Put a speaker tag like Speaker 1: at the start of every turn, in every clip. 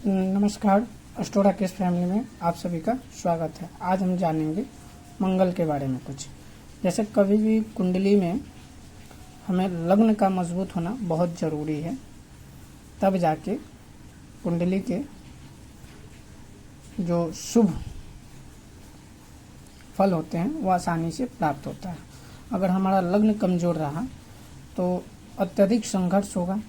Speaker 1: नमस्कार। Astro case family में आप सभी का स्वागत है। आज हम जानेंगे मंगल के बारे में कुछ। जैसे कभी भी कुंडली में हमें लग्न का मजबूत होना बहुत ज़रूरी है, तब जाके कुंडली के जो शुभ फल होते हैं वो आसानी से प्राप्त होता है। अगर हमारा लग्न कमज़ोर रहा तो अत्यधिक संघर्ष होगा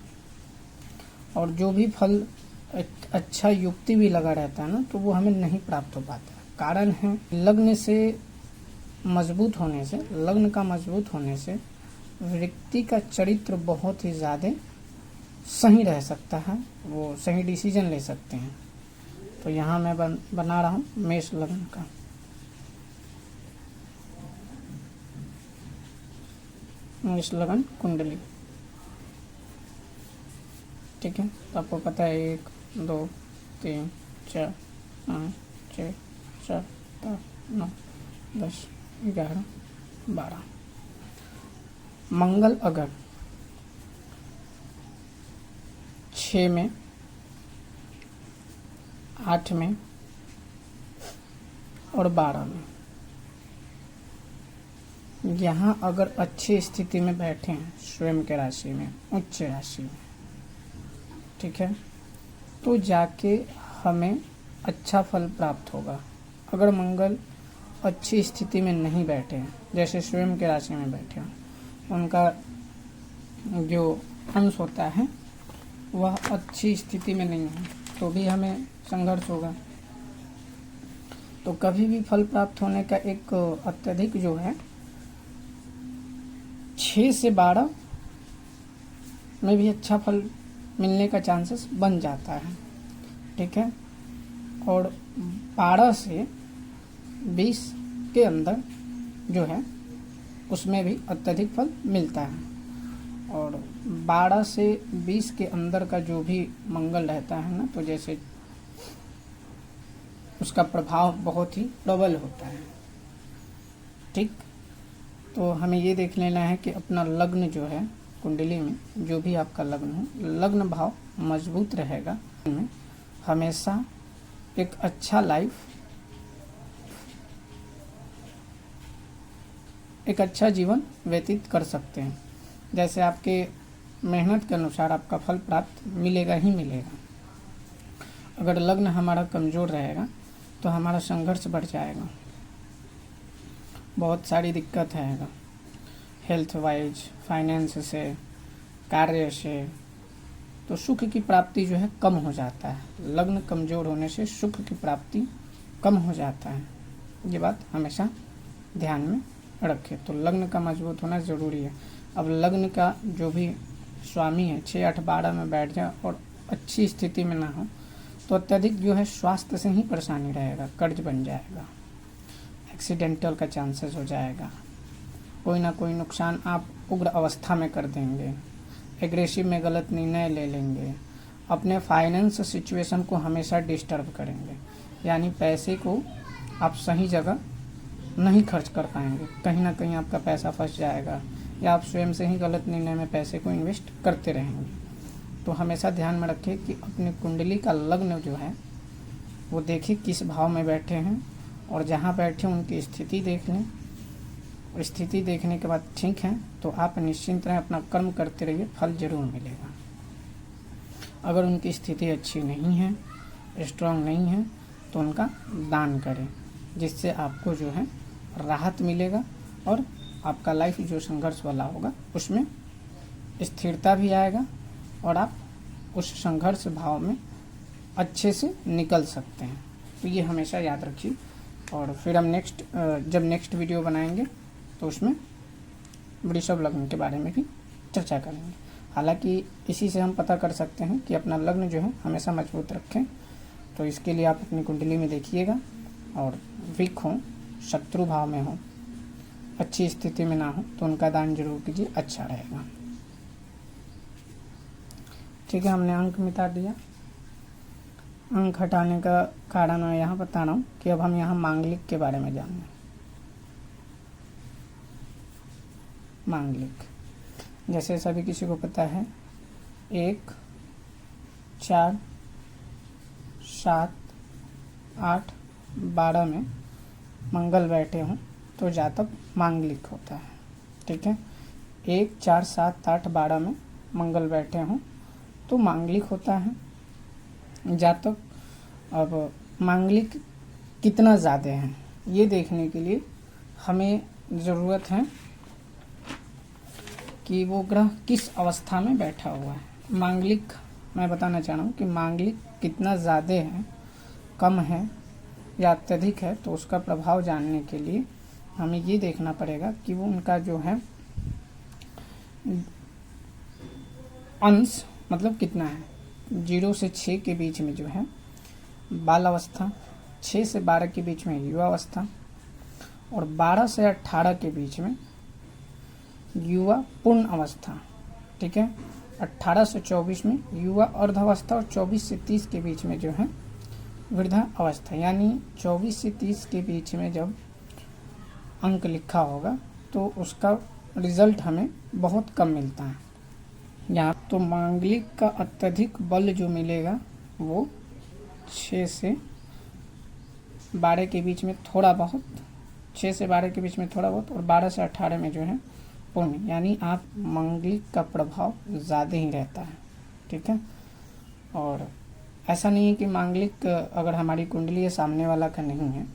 Speaker 1: और जो भी फल एक अच्छा युक्ति भी लगा रहता है ना, तो वो हमें नहीं प्राप्त हो पाता। कारण है लग्न से मजबूत होने से, लग्न का मजबूत होने से व्यक्ति का चरित्र बहुत ही ज़्यादा सही रह सकता है, वो सही डिसीजन ले सकते हैं। तो यहाँ मैं बना रहा हूँ मेष लग्न का। मेष लग्न कुंडली, ठीक है। तो आपको पता है 1 2 3 4 5 6 7 8 9 10 11 12। मंगल अगर 6 में, 8 में और 12 में, यहाँ अगर अच्छी स्थिति में बैठे हैं स्वयं के राशि में, उच्च राशि में, ठीक है, तो जाके हमें अच्छा फल प्राप्त होगा। अगर मंगल अच्छी स्थिति में नहीं बैठे हैं, जैसे स्वयं के राशि में बैठे हैं, उनका जो अंश होता है वह अच्छी स्थिति में नहीं है, तो भी हमें संघर्ष होगा। तो कभी भी फल प्राप्त होने का एक अत्यधिक जो है 6 से 12 में भी अच्छा फल मिलने का चांसेस बन जाता है, ठीक है। और 12 से 20 के अंदर जो है उसमें भी अत्यधिक फल मिलता है। और 12 से 20 के अंदर का जो भी मंगल रहता है ना, तो जैसे उसका प्रभाव बहुत ही प्रबल होता है, ठीक। तो हमें ये देख लेना है कि अपना लग्न जो है कुंडली में, जो भी आपका लग्न हो, लग्न भाव मजबूत रहेगा, में हमेशा एक अच्छा लाइफ, एक अच्छा जीवन व्यतीत कर सकते हैं। जैसे आपके मेहनत के अनुसार आपका फल प्राप्त मिलेगा ही मिलेगा। अगर लग्न हमारा कमज़ोर रहेगा तो हमारा संघर्ष बढ़ जाएगा, बहुत सारी दिक्कत आएगा, हेल्थ वाइज, फाइनेंस से, कार्य से। तो सुख की प्राप्ति जो है कम हो जाता है। लग्न कमज़ोर होने से सुख की प्राप्ति कम हो जाता है। ये बात हमेशा ध्यान में रखें। तो लग्न का मजबूत होना ज़रूरी है। अब लग्न का जो भी स्वामी है 6 8 12 में बैठ जाए और अच्छी स्थिति में ना हो, तो अत्यधिक जो है स्वास्थ्य से ही परेशानी रहेगा, कर्ज बन जाएगा, एक्सीडेंटल का चांसेस हो जाएगा, कोई ना कोई नुकसान आप उग्र अवस्था में कर देंगे, एग्रेसिव में गलत निर्णय ले लेंगे, अपने फाइनेंस सिचुएशन को हमेशा डिस्टर्ब करेंगे। यानी पैसे को आप सही जगह नहीं खर्च कर पाएंगे, कहीं ना कहीं आपका पैसा फंस जाएगा, या आप स्वयं से ही गलत निर्णय में पैसे को इन्वेस्ट करते रहेंगे। तो हमेशा ध्यान में रखें कि अपनी कुंडली का लग्न जो है वो देखिए किस भाव में बैठे हैं, और जहाँ बैठे उनकी स्थिति देख लें। स्थिति देखने के बाद ठीक है तो आप निश्चिंत रहें, अपना कर्म करते रहिए, फल जरूर मिलेगा। अगर उनकी स्थिति अच्छी नहीं है, स्ट्रांग नहीं है, तो उनका दान करें, जिससे आपको जो है राहत मिलेगा और आपका लाइफ जो संघर्ष वाला होगा उसमें स्थिरता भी आएगा और आप उस संघर्ष भाव में अच्छे से निकल सकते हैं। तो ये हमेशा याद रखिए। और फिर हम जब नेक्स्ट वीडियो बनाएंगे तो उसमें वृषभ लग्न के बारे में भी चर्चा करेंगे। हालांकि इसी से हम पता कर सकते हैं कि अपना लग्न जो है हमेशा मजबूत रखें। तो इसके लिए आप अपनी कुंडली में देखिएगा, और वीक हो, शत्रु भाव में हो, अच्छी स्थिति में ना हो, तो उनका दान जरूर कीजिए, अच्छा रहेगा, ठीक है। हमने अंक मिटा दिया। अंक हटाने का कारण मैं यहाँ बता रहा हूँ कि अब हम यहाँ मांगलिक के बारे में जानेंगे। मांगलिक जैसे सभी किसी को पता है 1 4 7, 8, 12 में मंगल बैठे हों तो जातक मांगलिक होता है। ठीक है, 1, 4, 7, 8, 12 में मंगल बैठे हों तो मांगलिक होता है जातक। अब मांगलिक कितना ज़्यादा है ये देखने के लिए हमें ज़रूरत है कि वो ग्रह किस अवस्था में बैठा हुआ है। मांगलिक मैं बताना चाह रहा हूँ कि मांगलिक कितना ज़्यादा है, कम है या अत्यधिक है, तो उसका प्रभाव जानने के लिए हमें ये देखना पड़ेगा कि वो उनका जो है अंश मतलब कितना है। 0 से 6 के बीच में जो है बाल अवस्था, 6 से 12 के बीच में युवा अवस्था और 12 से 18 के बीच में युवा पूर्ण अवस्था। ठीक है, 18 से 24 में युवा अर्धावस्था और 24 से 30 के बीच में जो है वृद्धा अवस्था। यानी 24 से 30 के बीच में जब अंक लिखा होगा तो उसका रिजल्ट हमें बहुत कम मिलता है। यहाँ तो मांगलिक का अत्यधिक बल जो मिलेगा वो 6 से 12 के बीच में थोड़ा बहुत, 6 से 12 के बीच में थोड़ा बहुत और 12 से 18 में जो है पूर्ण। यानी आप मांगलिक का प्रभाव ज़्यादा ही रहता है। ठीक है, और ऐसा नहीं है कि मांगलिक अगर हमारी कुंडली सामने वाला का नहीं है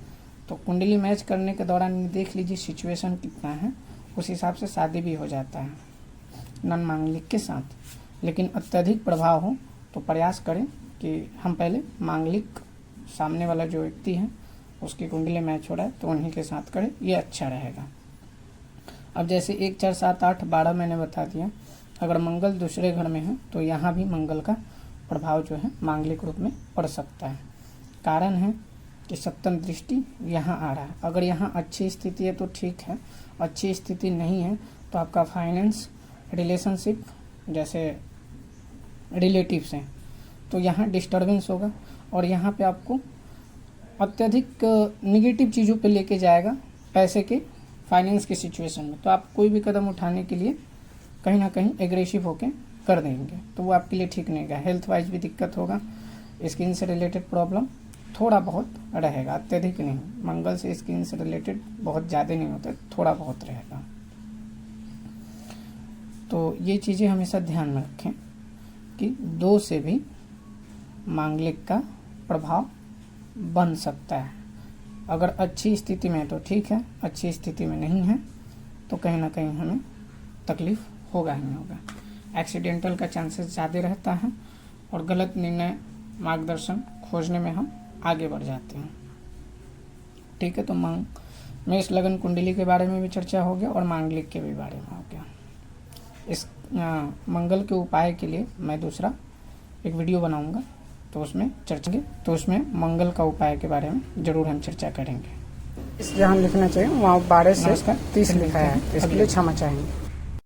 Speaker 1: तो कुंडली मैच करने के दौरान देख लीजिए सिचुएशन कितना है, उस हिसाब से शादी भी हो जाता है नॉन मांगलिक के साथ। लेकिन अत्यधिक प्रभाव हो तो प्रयास करें कि हम पहले मांगलिक सामने वाला जो व्यक्ति है उसकी कुंडली मैच हो रहा है तो उन्हीं के साथ करें, ये अच्छा रहेगा। अब जैसे 1, 4, 7, 8, 12 मैंने बता दिया, अगर मंगल दूसरे घर में है तो यहाँ भी मंगल का प्रभाव जो है मांगलिक रूप में पड़ सकता है। कारण है कि सप्तम दृष्टि यहाँ आ रहा है। अगर यहाँ अच्छी स्थिति है तो ठीक है, अच्छी स्थिति नहीं है तो आपका फाइनेंस, रिलेशनशिप जैसे रिलेटिव्स हैं तो यहाँ डिस्टर्बेंस होगा और यहाँ पे आपको अत्यधिक निगेटिव चीज़ों पे लेके जाएगा, पैसे के, फाइनेंस की सिचुएशन में। तो आप कोई भी कदम उठाने के लिए कहीं ना कहीं एग्रेसिव होके कर देंगे तो वो आपके लिए ठीक नहीं है। हेल्थ वाइज भी दिक्कत होगा, स्किन से रिलेटेड प्रॉब्लम थोड़ा बहुत रहेगा, अत्यधिक नहीं। मंगल से स्किन से रिलेटेड बहुत ज़्यादा नहीं होता, थोड़ा बहुत रहेगा। तो ये चीज़ें हमेशा ध्यान में रखें कि 2 से भी मांगलिक का प्रभाव बन सकता है। अगर अच्छी स्थिति में है तो ठीक है, अच्छी स्थिति में नहीं है तो कहीं ना कहीं हमें तकलीफ होगा ही होगा। एक्सीडेंटल का चांसेस ज़्यादा रहता है और गलत निर्णय मार्गदर्शन खोजने में हम आगे बढ़ जाते हैं। ठीक है, तो मेष लगन कुंडली के बारे में भी चर्चा हो गया और मांगलिक के भी बारे में हो गया। इस मंगल के उपाय के लिए मैं दूसरा एक वीडियो बनाऊंगा तो उसमें चर्चा, तो उसमें मंगल का उपाय के बारे में जरूर हम चर्चा करेंगे। जहाँ लिखना चाहिए वहाँ 12 से 30 लिखा है, इसके लिए क्षमा चाहेंगे।